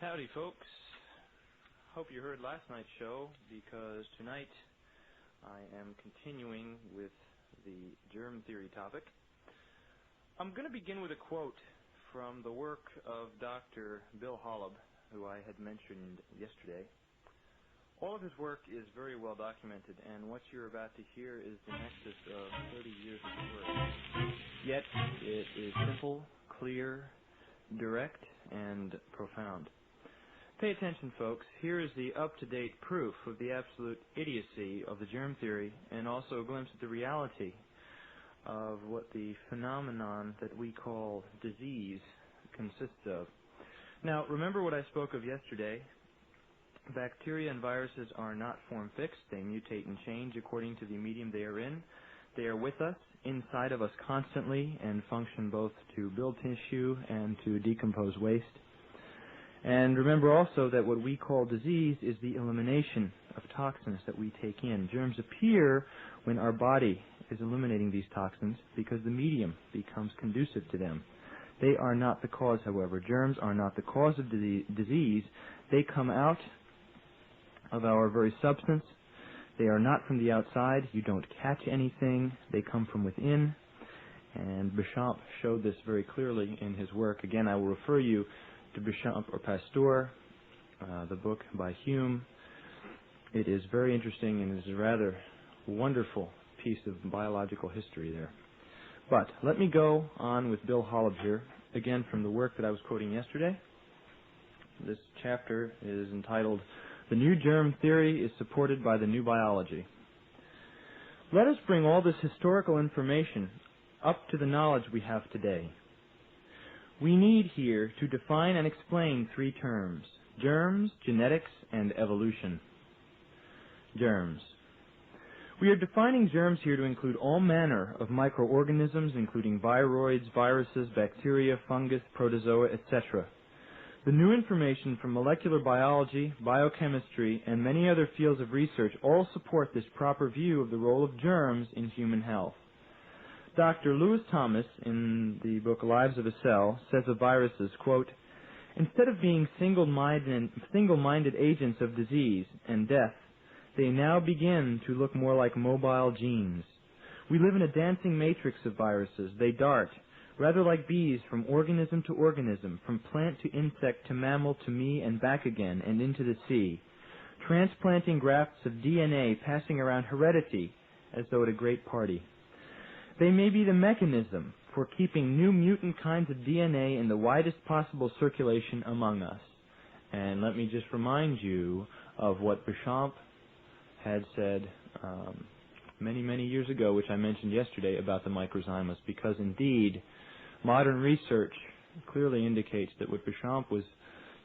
Howdy, folks. Hope you heard last night's show, because tonight I am continuing with the germ theory topic. I'm going to begin with a quote from the work of Dr. Bill Holub, who I had mentioned yesterday. All of his work is very well documented, and what you're about to hear is the nexus of 30 years of work. Yet it is simple, clear, direct, and profound. Pay attention, folks. Here is the up-to-date proof of the absolute idiocy of the germ theory, and also a glimpse at the reality of what the phenomenon that we call disease consists of. Now, remember what I spoke of yesterday. Bacteria and viruses are not form-fixed. They mutate and change according to the medium they are in. They are with us, inside of us constantly, and function both to build tissue and to decompose waste. And remember also that what we call disease is the elimination of toxins that we take in. Germs appear when our body is eliminating these toxins because the medium becomes conducive to them. They are not the cause, however. Germs are not the cause of disease. They come out of our very substance. They are not from the outside. You don't catch anything. They come from within. And Béchamp showed this very clearly in his work. Again, I will refer you to Béchamp or Pasteur, the book by Hume. It is very interesting and is a rather wonderful piece of biological history there. But let me go on with Bill Holub here, again from the work that I was quoting yesterday. This chapter is entitled, "The New Germ Theory is Supported by the New Biology." Let us bring all this historical information up to the knowledge we have today. We need here to define and explain three terms: germs, genetics, and evolution. Germs. We are defining germs here to include all manner of microorganisms, including viroids, viruses, bacteria, fungus, protozoa, etc. The new information from molecular biology, biochemistry, and many other fields of research all support this proper view of the role of germs in human health. Dr. Lewis Thomas, in the book Lives of a Cell, says of viruses, quote, "Instead of being single-minded agents of disease and death, they now begin to look more like mobile genes. We live in a dancing matrix of viruses. They dart, rather like bees, from organism to organism, from plant to insect to mammal to me and back again and into the sea, transplanting grafts of DNA, passing around heredity as though at a great party. They may be the mechanism for keeping new mutant kinds of DNA in the widest possible circulation among us." And let me just remind you of what Béchamp had said many, many years ago, which I mentioned yesterday about the microzymas, because indeed modern research clearly indicates that what Béchamp was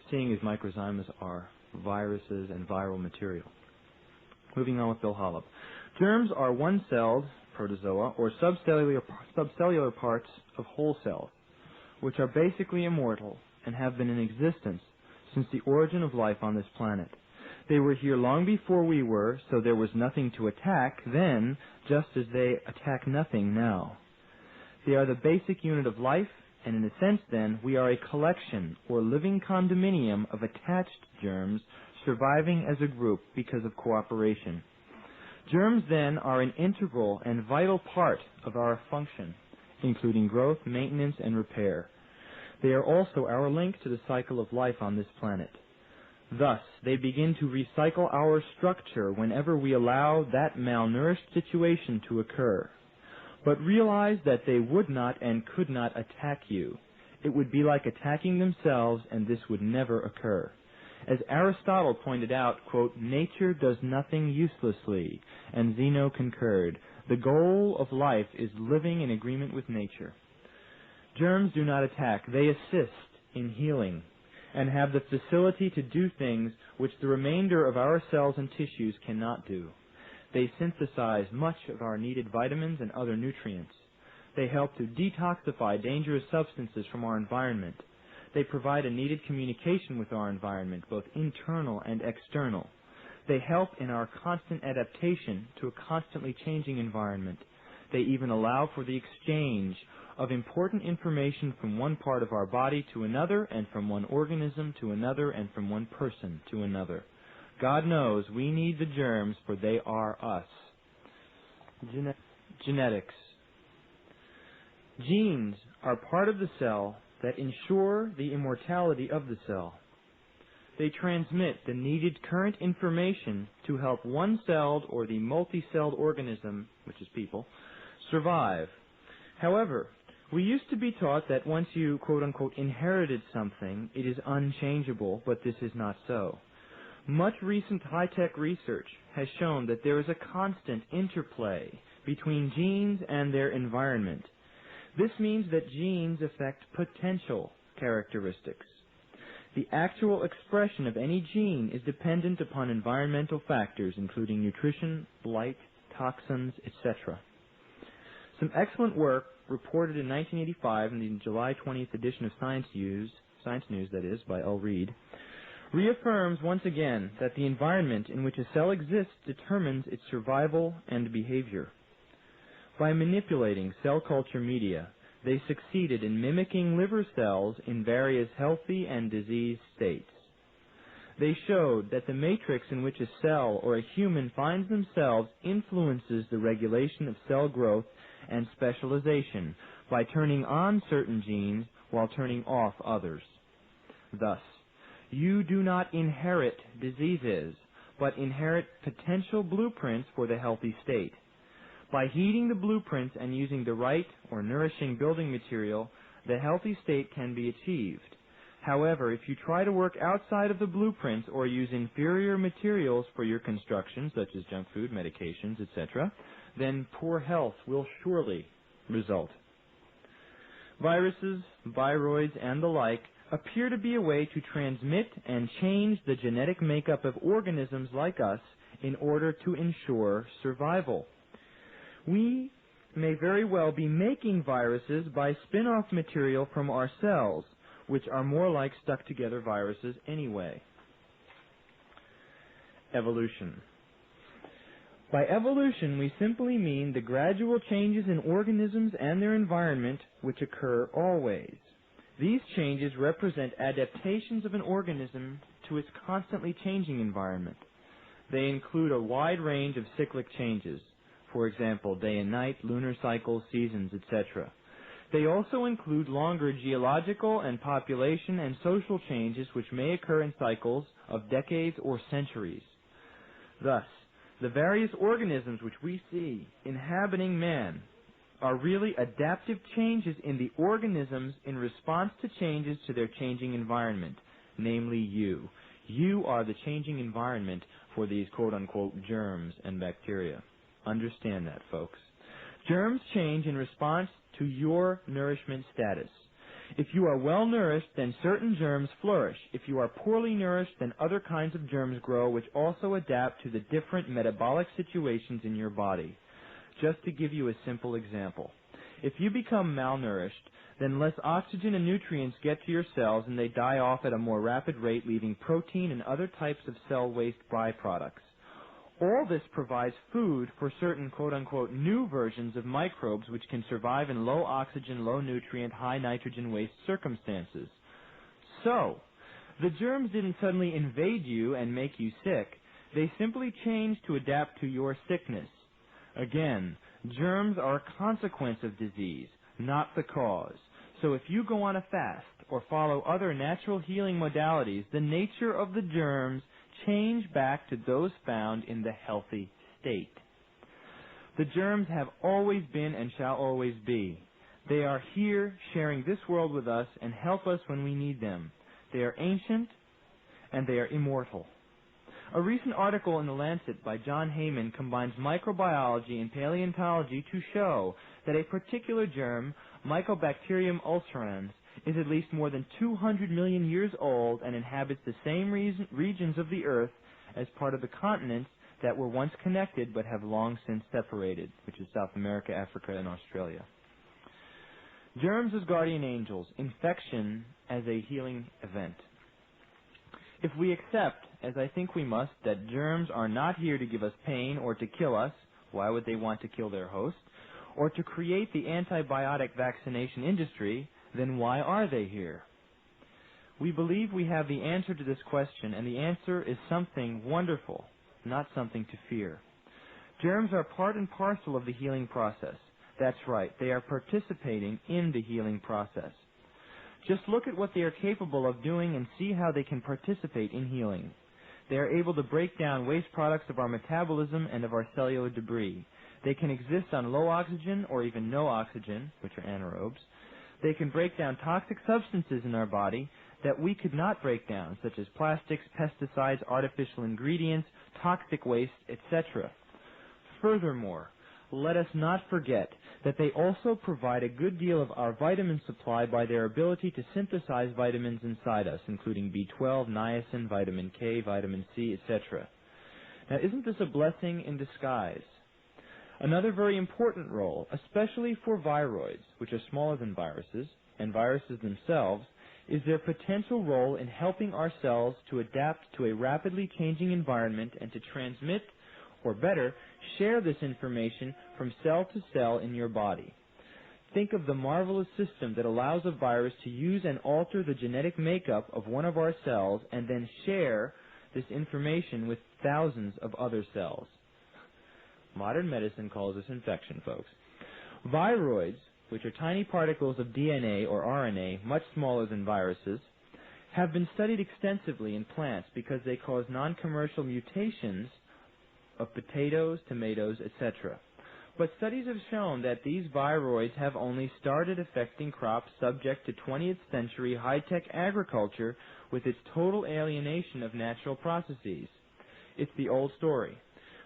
seeing as microzymas are viruses and viral material. Moving on with Bill Holub. Germs are one-celled protozoa, or subcellular parts of whole cells, which are basically immortal and have been in existence since the origin of life on this planet. They were here long before we were, so there was nothing to attack then, just as they attack nothing now. They are the basic unit of life, and in a sense then, we are a collection or living condominium of attached germs surviving as a group because of cooperation. Germs, then, are an integral and vital part of our function, including growth, maintenance, and repair. They are also our link to the cycle of life on this planet. Thus, they begin to recycle our structure whenever we allow that malnourished situation to occur. But realize that they would not and could not attack you. It would be like attacking themselves, and this would never occur. As Aristotle pointed out, quote, "Nature does nothing uselessly," and Zeno concurred. The goal of life is living in agreement with nature. Germs do not attack. They assist in healing and have the facility to do things which the remainder of our cells and tissues cannot do. They synthesize much of our needed vitamins and other nutrients. They help to detoxify dangerous substances from our environment. They provide a needed communication with our environment, both internal and external. They help in our constant adaptation to a constantly changing environment. They even allow for the exchange of important information from one part of our body to another, and from one organism to another, and from one person to another. God knows we need the germs, for they are us. Genetics. Genes are part of the cell that ensure the immortality of the cell. They transmit the needed current information to help one-celled or the multi-celled organism, which is people, survive. However, we used to be taught that once you, quote-unquote, inherited something, it is unchangeable, but this is not so. Much recent high-tech research has shown that there is a constant interplay between genes and their environment. This means that genes affect potential characteristics. The actual expression of any gene is dependent upon environmental factors, including nutrition, light, toxins, etc. Some excellent work reported in 1985 in the July 20th edition of Science News, that is, by L. Reed, reaffirms once again that the environment in which a cell exists determines its survival and behavior. By manipulating cell culture media, they succeeded in mimicking liver cells in various healthy and diseased states. They showed that the matrix in which a cell or a human finds themselves influences the regulation of cell growth and specialization by turning on certain genes while turning off others. Thus, you do not inherit diseases, but inherit potential blueprints for the healthy state. By heeding the blueprints and using the right or nourishing building material, the healthy state can be achieved. However, if you try to work outside of the blueprints or use inferior materials for your construction, such as junk food, medications, etc., then poor health will surely result. Viruses, viroids, and the like appear to be a way to transmit and change the genetic makeup of organisms like us in order to ensure survival. We may very well be making viruses by spin-off material from our cells, which are more like stuck-together viruses anyway. Evolution. By evolution, we simply mean the gradual changes in organisms and their environment which occur always. These changes represent adaptations of an organism to its constantly changing environment. They include a wide range of cyclic changes. For example, day and night, lunar cycles, seasons, etc. They also include longer geological and population and social changes which may occur in cycles of decades or centuries. Thus, the various organisms which we see inhabiting man are really adaptive changes in the organisms in response to changes to their changing environment, namely you. You are the changing environment for these quote-unquote germs and bacteria. Understand that, folks. Germs change in response to your nourishment status. If you are well nourished, then certain germs flourish. If you are poorly nourished, then other kinds of germs grow, which also adapt to the different metabolic situations in your body. Just to give you a simple example, if you become malnourished, then less oxygen and nutrients get to your cells and they die off at a more rapid rate, leaving protein and other types of cell waste byproducts. All this provides food for certain quote-unquote new versions of microbes which can survive in low oxygen, low nutrient, high nitrogen waste circumstances. So, the germs didn't suddenly invade you and make you sick. They simply changed to adapt to your sickness. Again, germs are a consequence of disease, not the cause. So if you go on a fast or follow other natural healing modalities, the nature of the germs change back to those found in the healthy state. The germs have always been and shall always be. They are here sharing this world with us and help us when we need them. They are ancient and they are immortal. A recent article in The Lancet by John Heyman combines microbiology and paleontology to show that a particular germ, Mycobacterium ulcerans, is at least more than 200 million years old and inhabits the same regions of the Earth as part of the continents that were once connected but have long since separated, which is South America, Africa, and Australia. Germs as guardian angels, infection as a healing event. If we accept, as I think we must, that germs are not here to give us pain or to kill us, why would they want to kill their host? or to create the antibiotic vaccination industry, then why are they here? We believe we have the answer to this question, and the answer is something wonderful, not something to fear. Germs are part and parcel of the healing process. That's right, they are participating in the healing process. Just look at what they are capable of doing and see how they can participate in healing. They are able to break down waste products of our metabolism and of our cellular debris. They can exist on low oxygen or even no oxygen, which are anaerobes. They can break down toxic substances in our body that we could not break down, such as plastics, pesticides, artificial ingredients, toxic waste, etc. Furthermore, let us not forget that they also provide a good deal of our vitamin supply by their ability to synthesize vitamins inside us, including B12, niacin, vitamin K, vitamin C, etc. Now, isn't this a blessing in disguise? Another very important role, especially for viroids, which are smaller than viruses, and viruses themselves, is their potential role in helping our cells to adapt to a rapidly changing environment and to transmit, or better, share this information from cell to cell in your body. Think of the marvelous system that allows a virus to use and alter the genetic makeup of one of our cells and then share this information with thousands of other cells. Modern medicine calls this infection, folks. Viroids, which are tiny particles of DNA or RNA, much smaller than viruses, have been studied extensively in plants because they cause non-commercial mutations of potatoes, tomatoes, etc. But studies have shown that these viroids have only started affecting crops subject to 20th century high-tech agriculture with its total alienation of natural processes. It's the old story.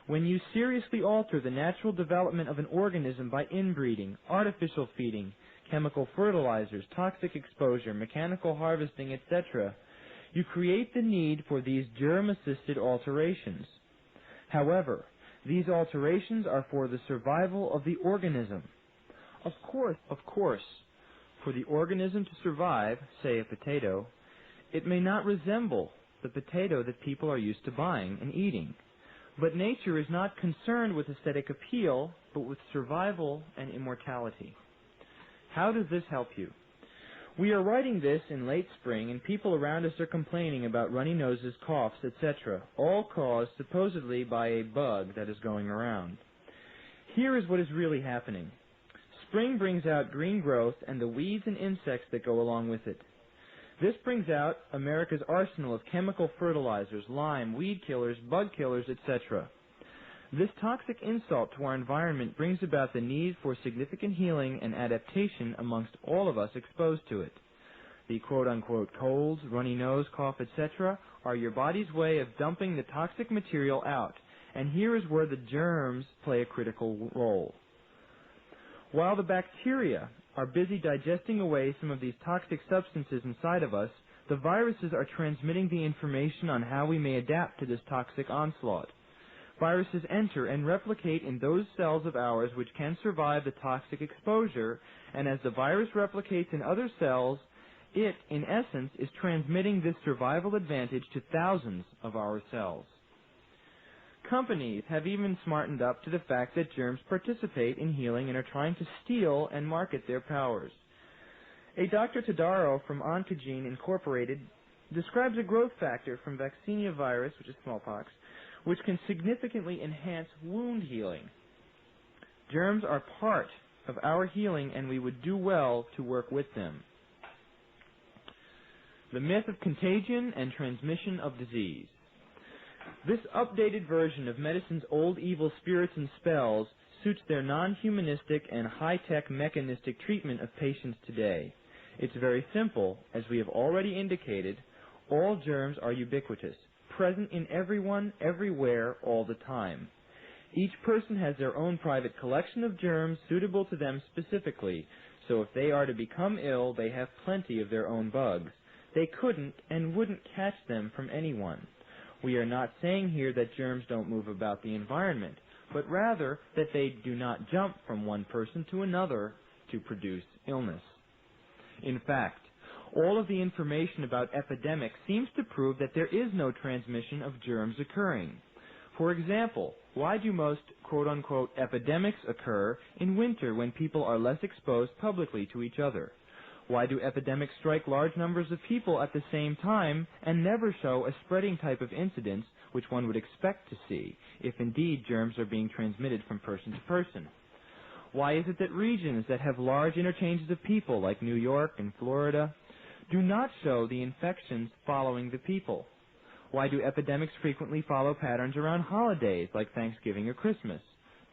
When you seriously alter the natural development of an organism by inbreeding, artificial feeding, chemical fertilizers, toxic exposure, mechanical harvesting, etc., you create the need for these germ-assisted alterations. However, these alterations are for the survival of the organism. Of course, for the organism to survive, say a potato, it may not resemble the potato that people are used to buying and eating. But nature is not concerned with aesthetic appeal, but with survival and immortality. How does this help you? We are writing this in late spring, and people around us are complaining about runny noses, coughs, etc., all caused supposedly by a bug that is going around. Here is what is really happening. Spring brings out green growth and the weeds and insects that go along with it. This brings out America's arsenal of chemical fertilizers, lime, weed killers, bug killers, etc. This toxic insult to our environment brings about the need for significant healing and adaptation amongst all of us exposed to it. The quote-unquote colds, runny nose, cough, etc. are your body's way of dumping the toxic material out, and here is where the germs play a critical role. While the bacteria are busy digesting away some of these toxic substances inside of us, the viruses are transmitting the information on how we may adapt to this toxic onslaught. Viruses enter and replicate in those cells of ours which can survive the toxic exposure, and as the virus replicates in other cells, it, in essence, is transmitting this survival advantage to thousands of our cells. Companies have even smartened up to the fact that germs participate in healing and are trying to steal and market their powers. A Dr. Tadaro from Oncogene Incorporated describes a growth factor from vaccinia virus, which is smallpox, which can significantly enhance wound healing. Germs are part of our healing, and we would do well to work with them. The myth of contagion and transmission of disease. This updated version of medicine's old evil spirits and spells suits their non-humanistic and high-tech mechanistic treatment of patients today. It's very simple. As we have already indicated, all germs are ubiquitous, present in everyone, everywhere, all the time. Each person has their own private collection of germs suitable to them specifically, so if they are to become ill, they have plenty of their own bugs. They couldn't and wouldn't catch them from anyone. We are not saying here that germs don't move about the environment, but rather that they do not jump from one person to another to produce illness. In fact, all of the information about epidemics seems to prove that there is no transmission of germs occurring. For example, why do most quote-unquote epidemics occur in winter when people are less exposed publicly to each other? Why do epidemics strike large numbers of people at the same time and never show a spreading type of incidence which one would expect to see, if indeed germs are being transmitted from person to person? Why is it that regions that have large interchanges of people, like New York and Florida, do not show the infections following the people? Why do epidemics frequently follow patterns around holidays, like Thanksgiving or Christmas?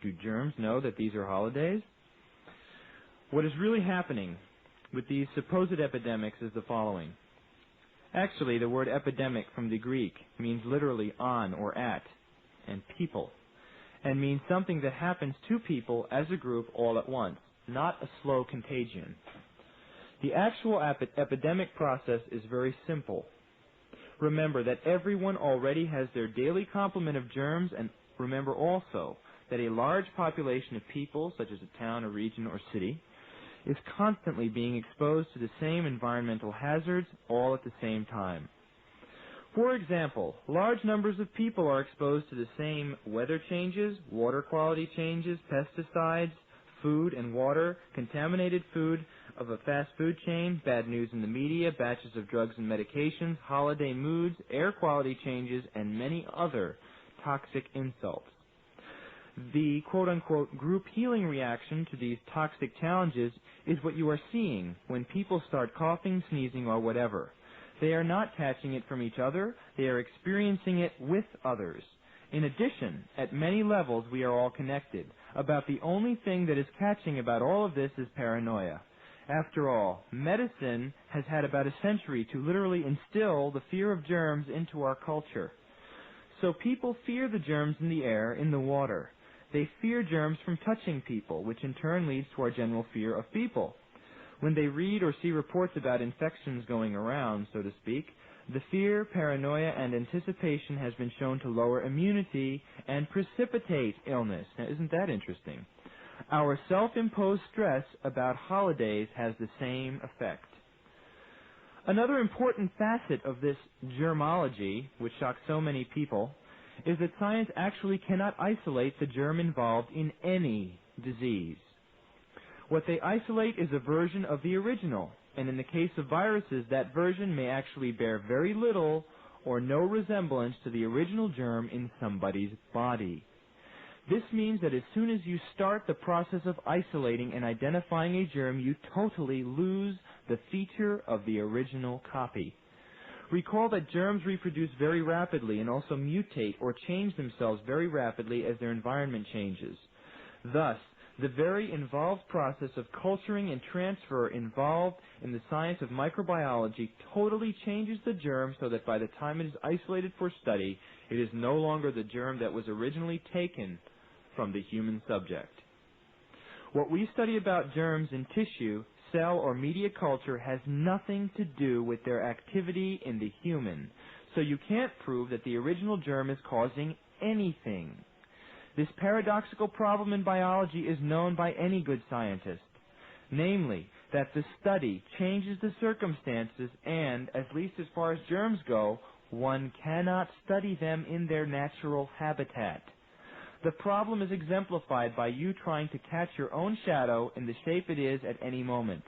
Do germs know that these are holidays? What is really happening with these supposed epidemics is the following. Actually, the word epidemic from the Greek means literally on or at, and people, and means something that happens to people as a group all at once, not a slow contagion. The actual epidemic process is very simple. Remember that everyone already has their daily complement of germs, and remember also that a large population of people, such as a town, a region, or city, is constantly being exposed to the same environmental hazards all at the same time. For example, large numbers of people are exposed to the same weather changes, water quality changes, pesticides, food and water, contaminated food of a fast food chain, bad news in the media, batches of drugs and medications, holiday moods, air quality changes, and many other toxic insults. The quote-unquote group healing reaction to these toxic challenges is what you are seeing when people start coughing, sneezing, or whatever. They are not catching it from each other, they are experiencing it with others. In addition, at many levels we are all connected. About the only thing that is catching about all of this is paranoia. After all, medicine has had about a century to literally instill the fear of germs into our culture. So people fear the germs in the air, in the water. They fear germs from touching people, which in turn leads to our general fear of people. When they read or see reports about infections going around, so to speak, the fear, paranoia, and anticipation has been shown to lower immunity and precipitate illness. Now, isn't that interesting? Our self-imposed stress about holidays has the same effect. Another important facet of this germology, which shocks so many people, is that science actually cannot isolate the germ involved in any disease. What they isolate is a version of the original, and in the case of viruses, that version may actually bear very little or no resemblance to the original germ in somebody's body. This means that as soon as you start the process of isolating and identifying a germ, you totally lose the feature of the original copy. Recall that germs reproduce very rapidly and also mutate or change themselves very rapidly as their environment changes. Thus, the very involved process of culturing and transfer involved in the science of microbiology totally changes the germ so that by the time it is isolated for study, it is no longer the germ that was originally taken from the human subject. What we study about germs in tissue, cell, or media culture has nothing to do with their activity in the human, so you can't prove that the original germ is causing anything. This paradoxical problem in biology is known by any good scientist, namely that the study changes the circumstances and, at least as far as germs go, one cannot study them in their natural habitat. The problem is exemplified by you trying to catch your own shadow in the shape it is at any moment.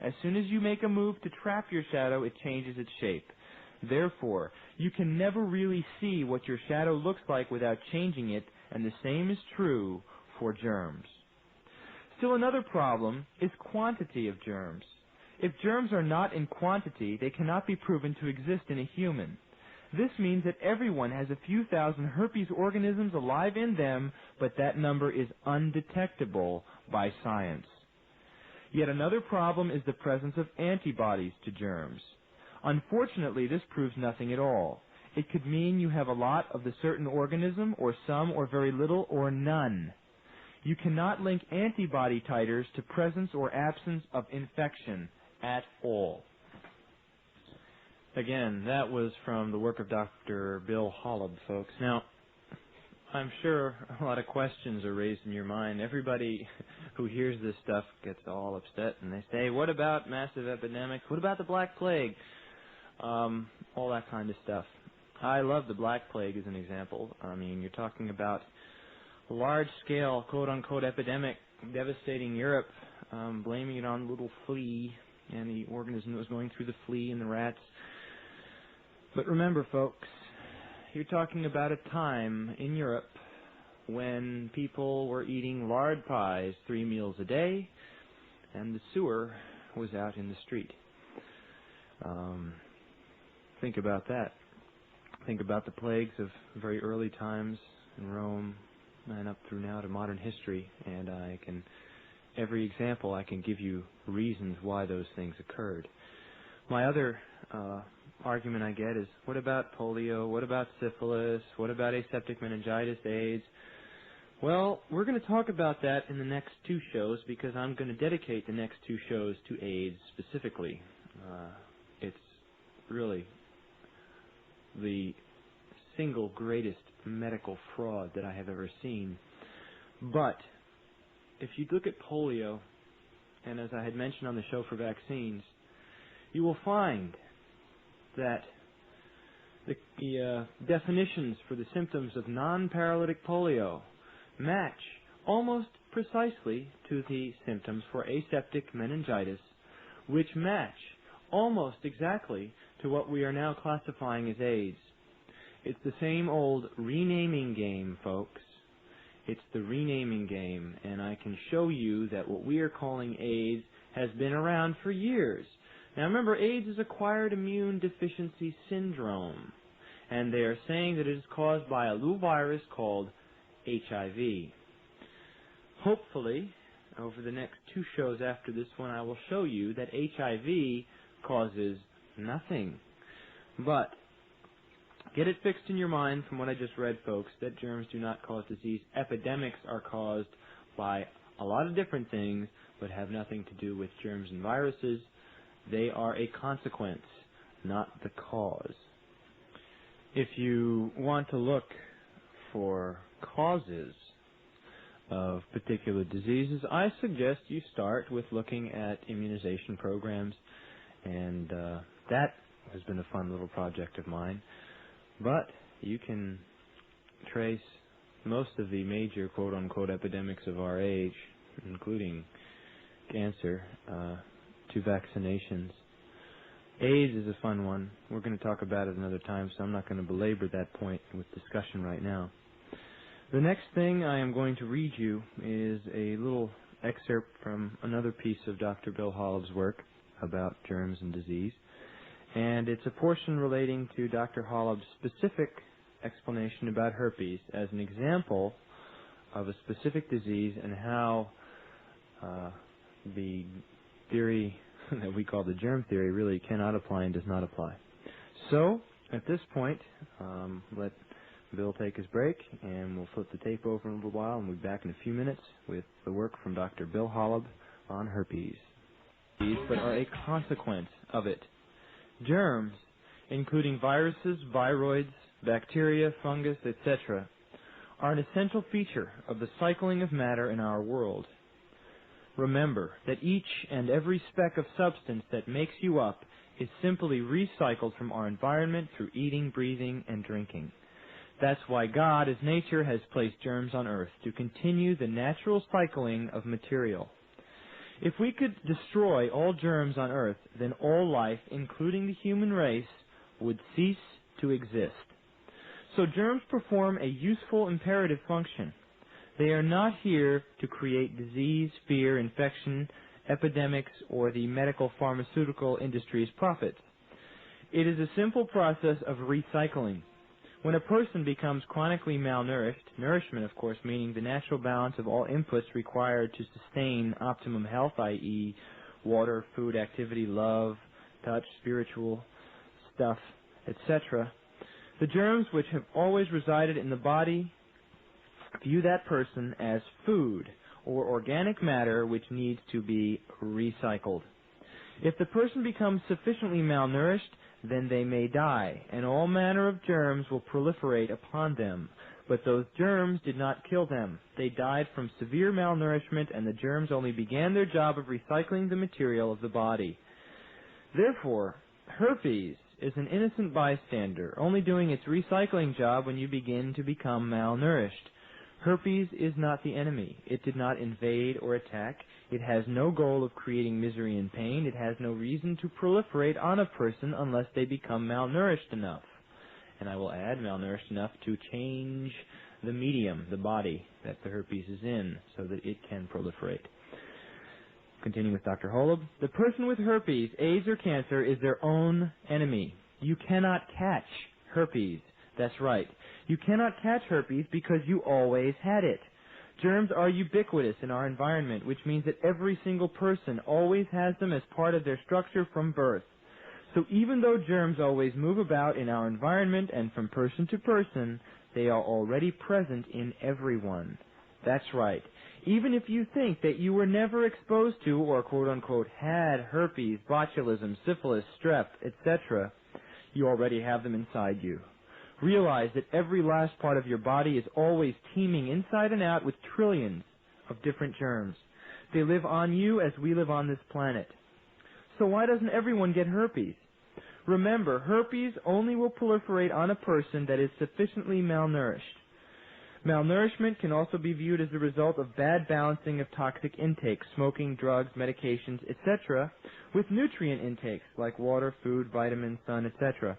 As soon as you make a move to trap your shadow, it changes its shape. Therefore, you can never really see what your shadow looks like without changing it, and the same is true for germs. Still another problem is quantity of germs. If germs are not in quantity, they cannot be proven to exist in a human. This means that everyone has a few thousand herpes organisms alive in them, but that number is undetectable by science. Yet another problem is the presence of antibodies to germs. Unfortunately, this proves nothing at all. It could mean you have a lot of the certain organism, or some, or very little, or none. You cannot link antibody titers to presence or absence of infection at all. Again, that was from the work of Dr. Bill Holub, folks. Now, I'm sure a lot of questions are raised in your mind. Everybody who hears this stuff gets all upset, and they say, what about massive epidemics? What about the Black Plague? All that kind of stuff. I love the Black Plague as an example. I mean, you're talking about a large-scale, quote-unquote, epidemic devastating Europe, blaming it on little flea and the organism that was going through the flea and the rats. But remember, folks, you're talking about a time in Europe when people were eating lard pies 3 meals a day, and the sewer was out in the street. Think about that. Think about the plagues of very early times in Rome and up through now to modern history, and every example I can give you reasons why those things occurred. My other argument I get is, what about polio? What about syphilis? What about aseptic meningitis, AIDS? Well, we're going to talk about that in the next 2 shows because I'm going to dedicate the next 2 shows to AIDS specifically. It's really the single greatest medical fraud that I have ever seen. But if you look at polio, and as I had mentioned on the show for vaccines, you will find that the definitions for the symptoms of non-paralytic polio match almost precisely to the symptoms for aseptic meningitis, which match almost exactly to what we are now classifying as AIDS. It's the same old renaming game, folks. It's the renaming game, and I can show you that what we are calling AIDS has been around for years. Now remember, AIDS is acquired immune deficiency syndrome, and they are saying that it is caused by a little virus called HIV. Hopefully, over the next 2 shows after this one, I will show you that HIV causes nothing. But get it fixed in your mind from what I just read, folks, that germs do not cause disease. Epidemics are caused by a lot of different things, but have nothing to do with germs and viruses. They are a consequence, not the cause. If you want to look for causes of particular diseases, I suggest you start with looking at immunization programs, and that has been a fun little project of mine. But you can trace most of the major quote-unquote epidemics of our age, including cancer, to vaccinations. AIDS is a fun one. We're going to talk about it another time, so I'm not going to belabor that point with discussion right now. The next thing I am going to read you is a little excerpt from another piece of Dr. Bill Hollob's work about germs and disease. And it's a portion relating to Dr. Hollob's specific explanation about herpes as an example of a specific disease and how the theory that we call the germ theory really cannot apply and does not apply. So, at this point, let Bill take his break, and we'll flip the tape over in a little while, and we'll be back in a few minutes with the work from Dr. Bill Hollob on herpes. But are a consequence of it. Germs, including viruses, viroids, bacteria, fungus, etc., are an essential feature of the cycling of matter in our world. Remember that each and every speck of substance that makes you up is simply recycled from our environment through eating, breathing, and drinking. That's why God, as nature, has placed germs on Earth, to continue the natural cycling of material. If we could destroy all germs on Earth, then all life, including the human race, would cease to exist. So germs perform a useful imperative function. They are not here to create disease, fear, infection, epidemics, or the medical pharmaceutical industry's profits. It is a simple process of recycling. When a person becomes chronically malnourished, nourishment, of course, meaning the natural balance of all inputs required to sustain optimum health, i.e., water, food, activity, love, touch, spiritual stuff, etc., the germs which have always resided in the body view that person as food or organic matter which needs to be recycled. If the person becomes sufficiently malnourished, then they may die, and all manner of germs will proliferate upon them. But those germs did not kill them. They died from severe malnourishment, and the germs only began their job of recycling the material of the body. Therefore, herpes is an innocent bystander, only doing its recycling job when you begin to become malnourished. Herpes is not the enemy. It did not invade or attack. It has no goal of creating misery and pain. It has no reason to proliferate on a person unless they become malnourished enough. And I will add, malnourished enough to change the medium, the body that the herpes is in, so that it can proliferate. Continuing with Dr. Holub, the person with herpes, AIDS, or cancer is their own enemy. You cannot catch herpes. That's right. You cannot catch herpes because you always had it. Germs are ubiquitous in our environment, which means that every single person always has them as part of their structure from birth. So even though germs always move about in our environment and from person to person, they are already present in everyone. That's right. Even if you think that you were never exposed to or quote-unquote had herpes, botulism, syphilis, strep, etc., you already have them inside you. Realize that every last part of your body is always teeming inside and out with trillions of different germs. They live on you as we live on this planet. So why doesn't everyone get herpes? Remember, herpes only will proliferate on a person that is sufficiently malnourished. Malnourishment can also be viewed as the result of bad balancing of toxic intakes, smoking, drugs, medications, etc., with nutrient intakes like water, food, vitamins, sun, etc.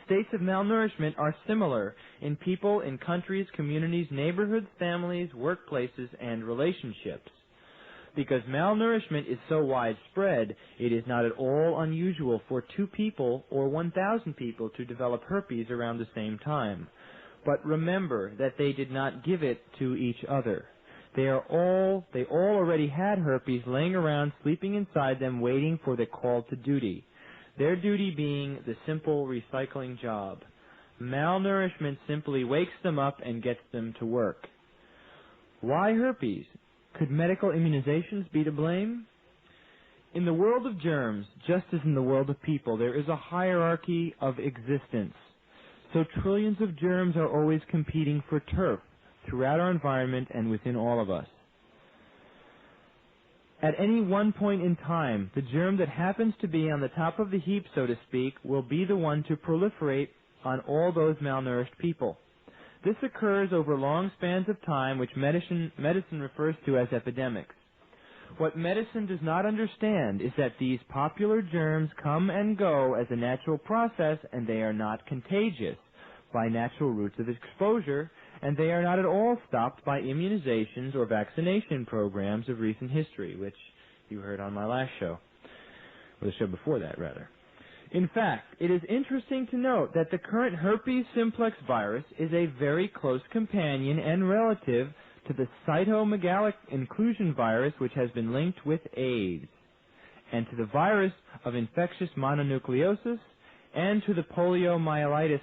States of malnourishment are similar in people, in countries, communities, neighborhoods, families, workplaces, and relationships. Because malnourishment is so widespread, it is not at all unusual for 2 people or 1,000 people to develop herpes around the same time. But remember that they did not give it to each other. They all already had herpes laying around, sleeping inside them, waiting for the call to duty. Their duty being the simple recycling job. Malnourishment simply wakes them up and gets them to work. Why herpes? Could medical immunizations be to blame? In the world of germs, just as in the world of people, there is a hierarchy of existence. So trillions of germs are always competing for turf throughout our environment and within all of us. At any one point in time, the germ that happens to be on the top of the heap, so to speak, will be the one to proliferate on all those malnourished people. This occurs over long spans of time, which medicine refers to as epidemics. What medicine does not understand is that these popular germs come and go as a natural process, and they are not contagious by natural routes of exposure, and they are not at all stopped by immunizations or vaccination programs of recent history, which you heard on my last show, or the show before that, rather. In fact, it is interesting to note that the current herpes simplex virus is a very close companion and relative to the cytomegalic inclusion virus, which has been linked with AIDS, and to the virus of infectious mononucleosis, and to the poliomyelitis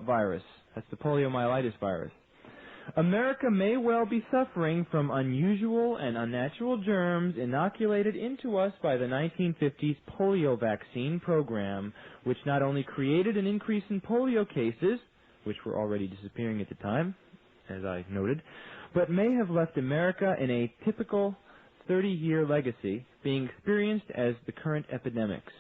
virus. That's the poliomyelitis virus. America may well be suffering from unusual and unnatural germs inoculated into us by the 1950s polio vaccine program, which not only created an increase in polio cases, which were already disappearing at the time, as I noted, but may have left America in a typical 30-year legacy, being experienced as the current epidemics.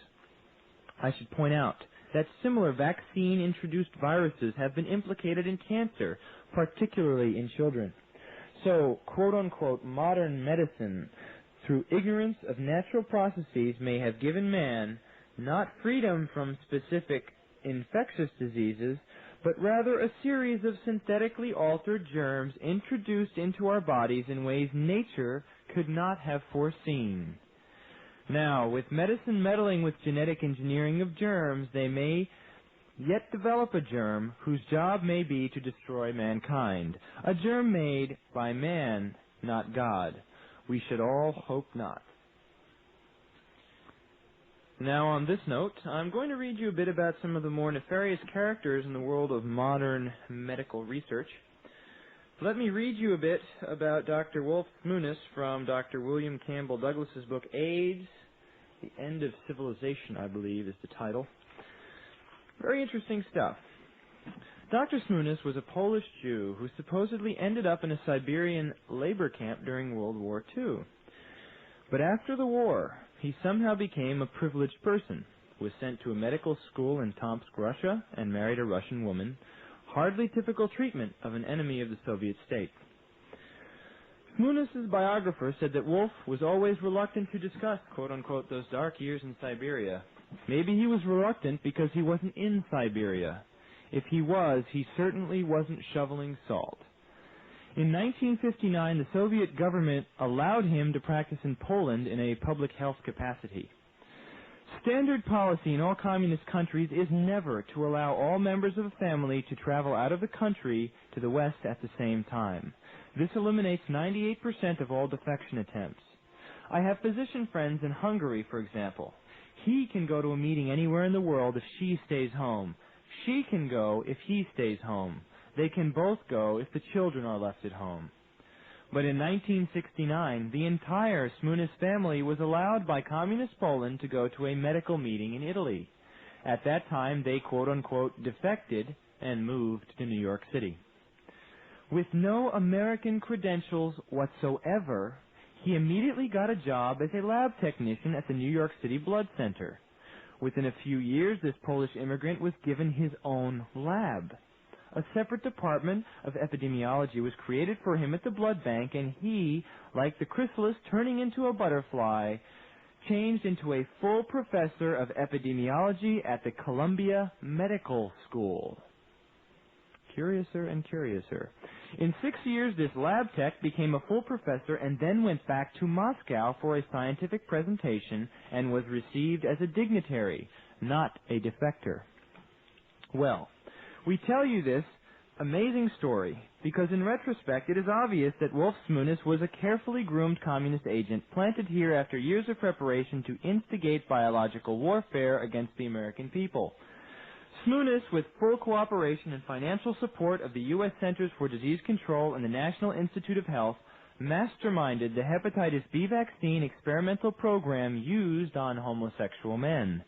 I should point out that similar vaccine-introduced viruses have been implicated in cancer, particularly in children. So, quote-unquote, modern medicine, through ignorance of natural processes, may have given man not freedom from specific infectious diseases, but rather a series of synthetically altered germs introduced into our bodies in ways nature could not have foreseen. Now, with medicine meddling with genetic engineering of germs, they may yet develop a germ whose job may be to destroy mankind. A germ made by man, not God. We should all hope not. Now, on this note, I'm going to read you a bit about some of the more nefarious characters in the world of modern medical research. Let me read you a bit about Dr. Wolf Smunis from Dr. William Campbell Douglas's book, AIDS, The End of Civilization, I believe is the title. Very interesting stuff. Dr. Smunis was a Polish Jew who supposedly ended up in a Siberian labor camp during World War II. But after the war, he somehow became a privileged person. He was sent to a medical school in Tomsk, Russia, and married a Russian woman. Hardly typical treatment of an enemy of the Soviet state. Smunis's biographer said that Wolf was always reluctant to discuss, quote-unquote, those dark years in Siberia. Maybe he was reluctant because he wasn't in Siberia. If he was, he certainly wasn't shoveling salt. In 1959, the Soviet government allowed him to practice in Poland in a public health capacity. Standard policy in all communist countries is never to allow all members of a family to travel out of the country to the West at the same time. This eliminates 98% of all defection attempts. I have physician friends in Hungary, for example. He can go to a meeting anywhere in the world if she stays home. She can go if he stays home. They can both go if the children are left at home. But in 1969, the entire Smunis family was allowed by Communist Poland to go to a medical meeting in Italy. At that time, they quote-unquote defected and moved to New York City. With no American credentials whatsoever, he immediately got a job as a lab technician at the New York City Blood Center. Within a few years, this Polish immigrant was given his own lab. A separate department of epidemiology was created for him at the blood bank, and he, like the chrysalis turning into a butterfly, changed into a full professor of epidemiology at the Columbia Medical School. Curiouser and curiouser. In 6 years, this lab tech became a full professor and then went back to Moscow for a scientific presentation and was received as a dignitary, not a defector. Well, we tell you this amazing story because in retrospect it is obvious that Wolf Smunis was a carefully groomed communist agent planted here after years of preparation to instigate biological warfare against the American people. Smunis, with full cooperation and financial support of the U.S. Centers for Disease Control and the National Institute of Health, masterminded the hepatitis B vaccine experimental program used on homosexual men.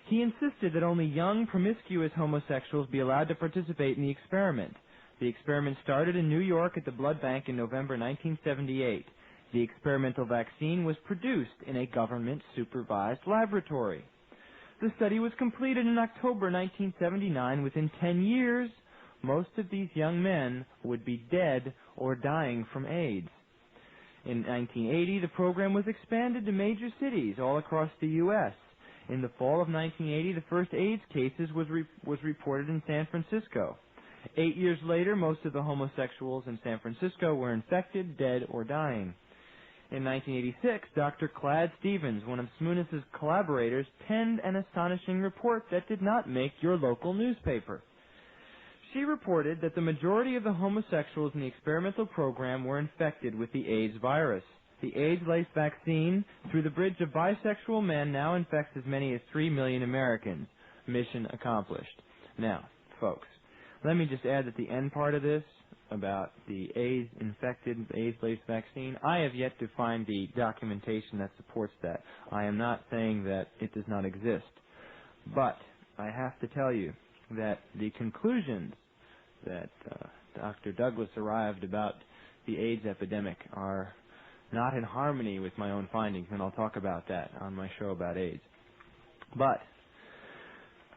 He insisted that only young, promiscuous homosexuals be allowed to participate in the experiment. The experiment started in New York at the blood bank in November 1978. The experimental vaccine was produced in a government-supervised laboratory. The study was completed in October 1979. Within 10 years, most of these young men would be dead or dying from AIDS. In 1980, the program was expanded to major cities all across the U.S. In the fall of 1980, the first AIDS cases was reported in San Francisco. 8 years later, most of the homosexuals in San Francisco were infected, dead, or dying. In 1986, Dr. Clad Stevens, one of Smunis' collaborators, penned an astonishing report that did not make your local newspaper. She reported that the majority of the homosexuals in the experimental program were infected with the AIDS virus. The AIDS-laced vaccine, through the bridge of bisexual men, now infects as many as 3 million Americans. Mission accomplished. Now, folks, let me just add that the end part of this, about the AIDS-infected, AIDS-laced vaccine, I have yet to find the documentation that supports that. I am not saying that it does not exist. But I have to tell you that the conclusions that Dr. Douglas arrived about the AIDS epidemic are not in harmony with my own findings, and I'll talk about that on my show about AIDS. But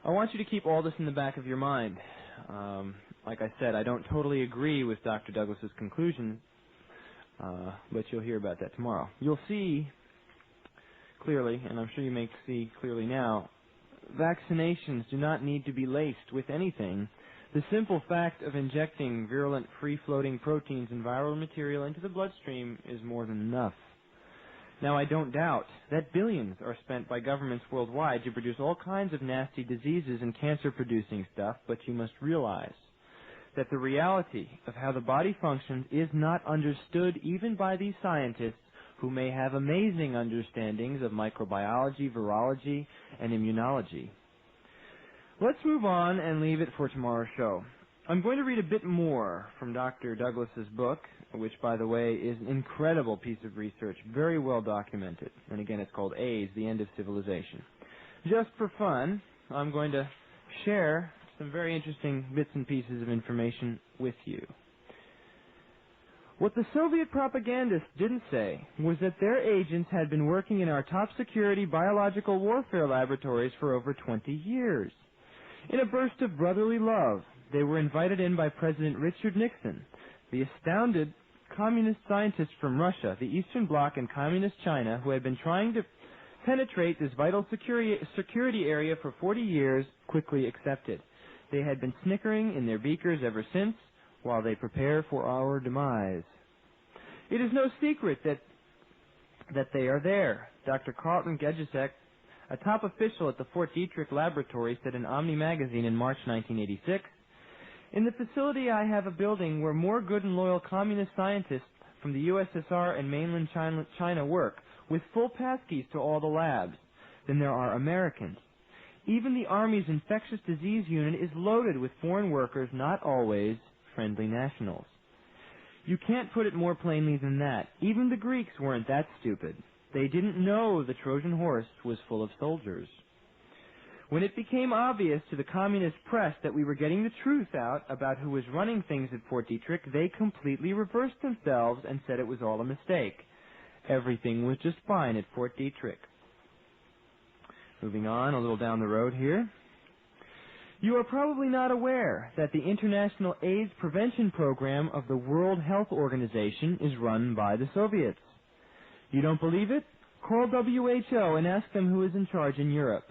I want you to keep all this in the back of your mind. Like I said, I don't totally agree with Dr. Douglas's conclusion, but you'll hear about that tomorrow. You'll see clearly, and I'm sure you may see clearly now, vaccinations do not need to be laced with anything. The simple fact of injecting virulent free-floating proteins and viral material into the bloodstream is more than enough. Now, I don't doubt that billions are spent by governments worldwide to produce all kinds of nasty diseases and cancer-producing stuff, but you must realize that the reality of how the body functions is not understood even by these scientists who may have amazing understandings of microbiology, virology, and immunology. Let's move on and leave it for tomorrow's show. I'm going to read a bit more from Dr. Douglas's book, which, by the way, is an incredible piece of research, very well documented. And again, it's called AIDS, The End of Civilization. Just for fun, I'm going to share some very interesting bits and pieces of information with you. What the Soviet propagandists didn't say was that their agents had been working in our top-security biological warfare laboratories for over 20 years. In a burst of brotherly love, they were invited in by President Richard Nixon. The astounded communist scientists from Russia, the Eastern Bloc, and Communist China, who had been trying to penetrate this vital security area for 40 years, quickly accepted. They had been snickering in their beakers ever since, while they prepare for our demise. It is no secret that they are there. Dr. Carlton Gejicek, a top official at the Fort Detrick Laboratory, said in Omni magazine in March 1986, "In the facility I have a building where more good and loyal communist scientists from the USSR and mainland China work, with full passkeys to all the labs, than there are Americans. Even the Army's infectious disease unit is loaded with foreign workers, not always friendly nationals." You can't put it more plainly than that. Even the Greeks weren't that stupid. They didn't know the Trojan horse was full of soldiers. When it became obvious to the communist press that we were getting the truth out about who was running things at Fort Detrick, they completely reversed themselves and said it was all a mistake. Everything was just fine at Fort Detrick. Moving on a little down the road here. You are probably not aware that the International AIDS Prevention Program of the World Health Organization is run by the Soviets. You don't believe it? Call WHO and ask them who is in charge in Europe.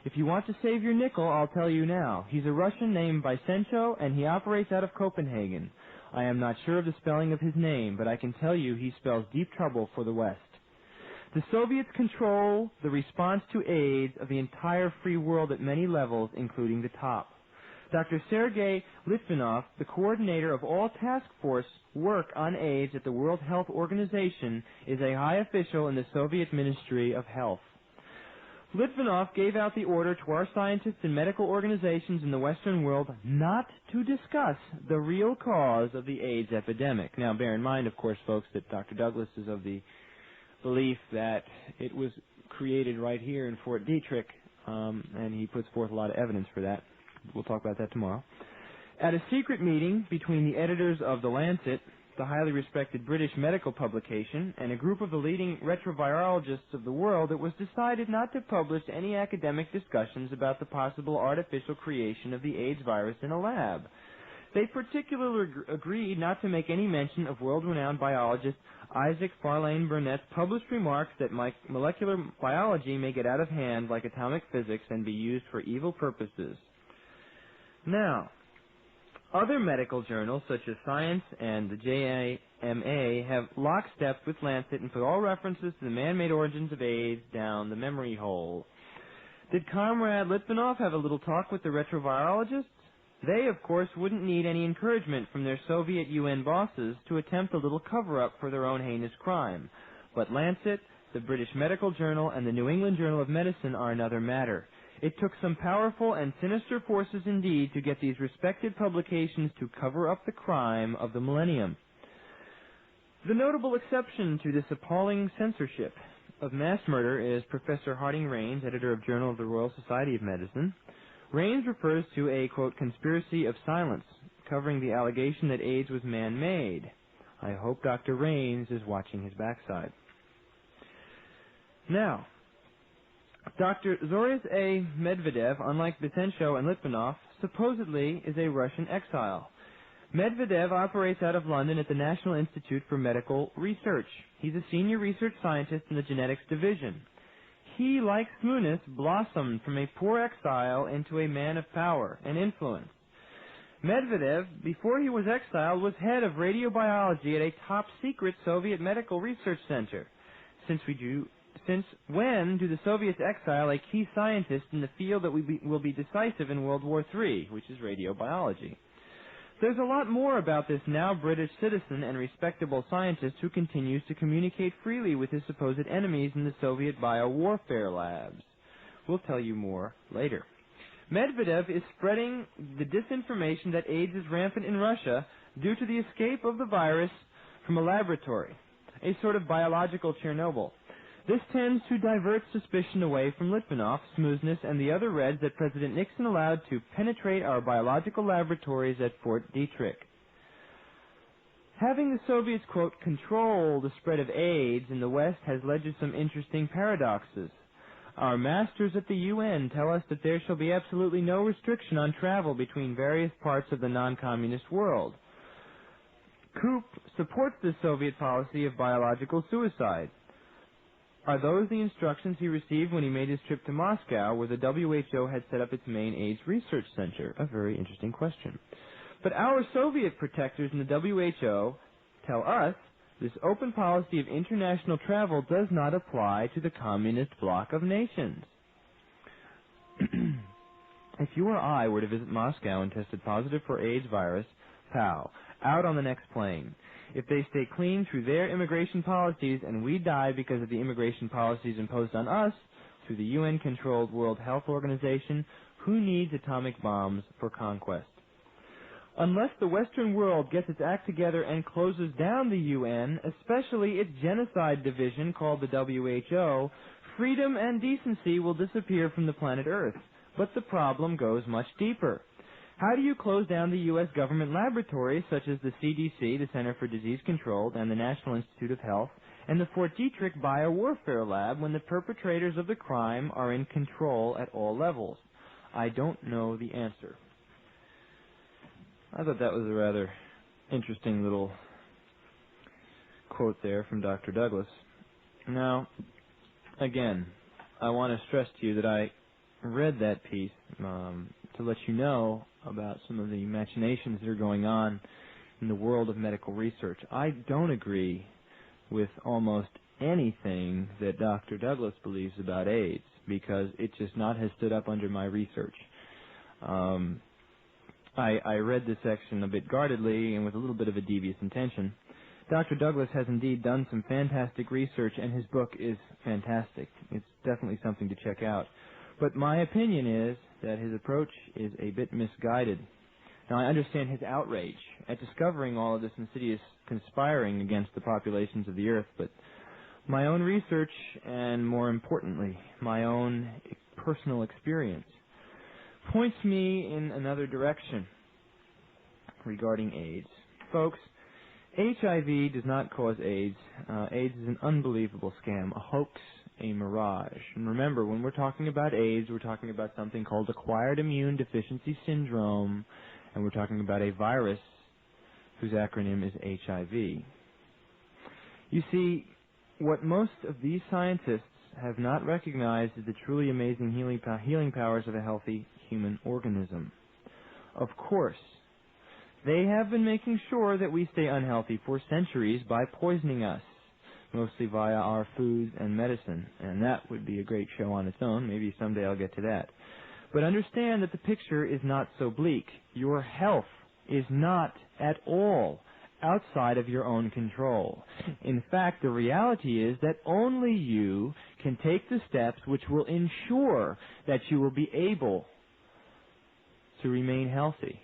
If you want to save your nickel, I'll tell you now. He's a Russian named Vysenko, and he operates out of Copenhagen. I am not sure of the spelling of his name, but I can tell you he spells deep trouble for the West. The Soviets control the response to AIDS of the entire free world at many levels, including the top. Dr. Sergei Litvinov, the coordinator of all task force work on AIDS at the World Health Organization, is a high official in the Soviet Ministry of Health. Litvinov gave out the order to our scientists and medical organizations in the Western world not to discuss the real cause of the AIDS epidemic. Now, bear in mind, of course, folks, that Dr. Douglas is of the belief that it was created right here in Fort Detrick, and he puts forth a lot of evidence for that. We'll talk about that tomorrow. At a secret meeting between the editors of The Lancet, the highly respected British medical publication, and a group of the leading retrovirologists of the world, it was decided not to publish any academic discussions about the possible artificial creation of the AIDS virus in a lab. They particularly agreed not to make any mention of world-renowned biologist Isaac Farlane Burnett's published remarks that molecular biology may get out of hand like atomic physics and be used for evil purposes. Now, other medical journals, such as Science and the JAMA, have lockstep with Lancet and put all references to the man-made origins of AIDS down the memory hole. Did Comrade Litvinov have a little talk with the retrovirologists? They, of course, wouldn't need any encouragement from their Soviet UN bosses to attempt a little cover-up for their own heinous crime. But Lancet, the British Medical Journal, and the New England Journal of Medicine are another matter. It took some powerful and sinister forces indeed to get these respected publications to cover up the crime of the millennium. The notable exception to this appalling censorship of mass murder is Professor Harding Raines, editor of Journal of the Royal Society of Medicine. Raines refers to a, quote, conspiracy of silence, covering the allegation that AIDS was man-made. I hope Dr. Raines is watching his backside. Now, Dr. Zoris A. Medvedev, unlike Vysenko and Litvinov, supposedly is a Russian exile. Medvedev operates out of London at the National Institute for Medical Research. He's a senior research scientist in the genetics division. He, like Smunis, blossomed from a poor exile into a man of power and influence. Medvedev, before he was exiled, was head of radiobiology at a top-secret Soviet medical research center. Since when do the Soviets exile a key scientist in the field that will be decisive in World War III, which is radiobiology? There's a lot more about this now British citizen and respectable scientist who continues to communicate freely with his supposed enemies in the Soviet biowarfare labs. We'll tell you more later. Medvedev is spreading the disinformation that AIDS is rampant in Russia due to the escape of the virus from a laboratory, a sort of biological Chernobyl. This tends to divert suspicion away from Litvinov, Smuisness, and the other Reds that President Nixon allowed to penetrate our biological laboratories at Fort Detrick. Having the Soviets, quote, control the spread of AIDS in the West has led to some interesting paradoxes. Our masters at the UN tell us that there shall be absolutely no restriction on travel between various parts of the non-communist world. Koop supports the Soviet policy of biological suicide. Are those the instructions he received when he made his trip to Moscow, where the WHO had set up its main AIDS research center? A very interesting question. But our Soviet protectors in the WHO tell us this open policy of international travel does not apply to the communist bloc of nations. If you or I were to visit Moscow and tested positive for AIDS virus, pow, out on the next plane. If they stay clean through their immigration policies and we die because of the immigration policies imposed on us through the UN-controlled World Health Organization, who needs atomic bombs for conquest? Unless the Western world gets its act together and closes down the UN, especially its genocide division called the WHO, freedom and decency will disappear from the planet Earth. But the problem goes much deeper. How do you close down the U.S. government laboratories such as the CDC, the Center for Disease Control, and the National Institute of Health, and the Fort Detrick Biowarfare Lab when the perpetrators of the crime are in control at all levels? I don't know the answer. I thought that was a rather interesting little quote there from Dr. Douglas. Now, again, I want to stress to you that I read that piece to let you know about some of the machinations that are going on in the world of medical research. I don't agree with almost anything that Dr. Douglas believes about AIDS because it just not has stood up under my research. I read this section a bit guardedly and with a little bit of a devious intention. Dr. Douglas has indeed done some fantastic research, and his book is fantastic. It's definitely something to check out. But my opinion is that his approach is a bit misguided. Now, I understand his outrage at discovering all of this insidious conspiring against the populations of the earth, but my own research, and more importantly, my own personal experience, points me in another direction regarding AIDS. Folks, HIV does not cause AIDS. AIDS is an unbelievable scam, a hoax, a mirage. And remember, when we're talking about AIDS, we're talking about something called acquired immune deficiency syndrome, and we're talking about a virus whose acronym is HIV. You see, what most of these scientists have not recognized is the truly amazing healing powers of a healthy human organism. Of course, they have been making sure that we stay unhealthy for centuries by poisoning us, mostly via our foods and medicine, and that would be a great show on its own. Maybe someday I'll get to that. But understand that the picture is not so bleak. Your health is not at all outside of your own control. In fact, the reality is that only you can take the steps which will ensure that you will be able to remain healthy.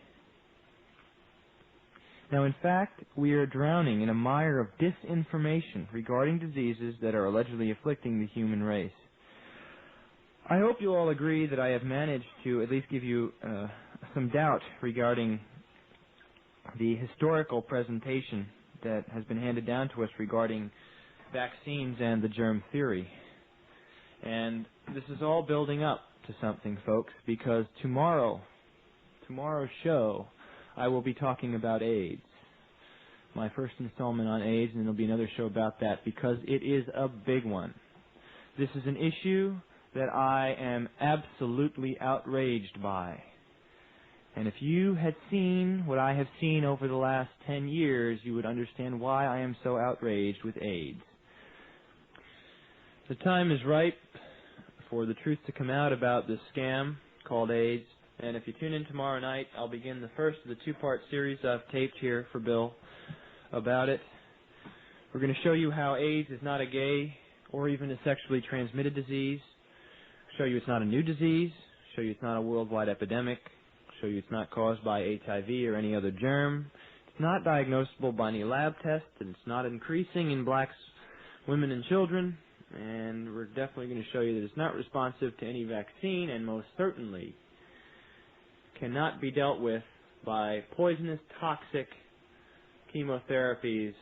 Now, in fact, we are drowning in a mire of disinformation regarding diseases that are allegedly afflicting the human race. I hope you all agree that I have managed to at least give you some doubt regarding the historical presentation that has been handed down to us regarding vaccines and the germ theory. And this is all building up to something, folks, because tomorrow's show, I will be talking about AIDS. My first installment on AIDS, and there'll be another show about that because it is a big one. This is an issue that I am absolutely outraged by. And if you had seen what I have seen over the last 10 years, you would understand why I am so outraged with AIDS. The time is ripe for the truth to come out about this scam called AIDS. And if you tune in tomorrow night, I'll begin the first of the two-part series I've taped here for Bill about it. We're going to show you how AIDS is not a gay or even a sexually transmitted disease. Show you it's not a new disease. Show you it's not a worldwide epidemic. Show you it's not caused by HIV or any other germ. It's not diagnosable by any lab test, and it's not increasing in blacks, women, and children. And we're definitely going to show you that it's not responsive to any vaccine, and most certainly cannot be dealt with by poisonous, toxic chemotherapies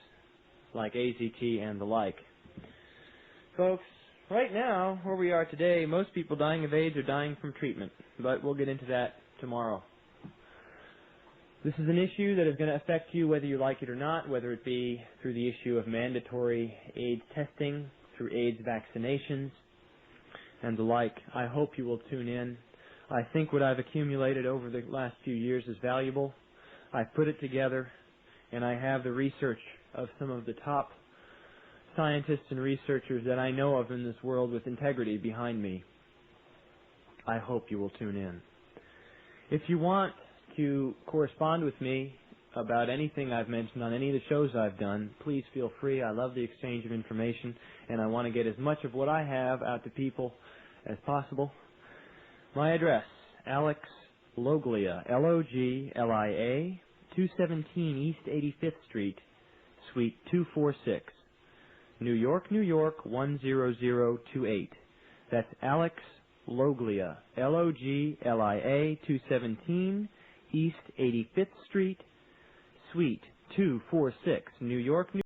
like AZT and the like. Folks, right now, where we are today, most people dying of AIDS are dying from treatment, but we'll get into that tomorrow. This is an issue that is going to affect you whether you like it or not, whether it be through the issue of mandatory AIDS testing, through AIDS vaccinations, and the like. I hope you will tune in. I think what I've accumulated over the last few years is valuable. I've put it together, and I have the research of some of the top scientists and researchers that I know of in this world with integrity behind me. I hope you will tune in. If you want to correspond with me about anything I've mentioned on any of the shows I've done, please feel free. I love the exchange of information, and I want to get as much of what I have out to people as possible. My address, Alex Loglia, Loglia, 217 East 85th Street, Suite 246, New York, New York, 10028. That's Alex Loglia, Loglia, 217 East 85th Street, Suite 246, New York, New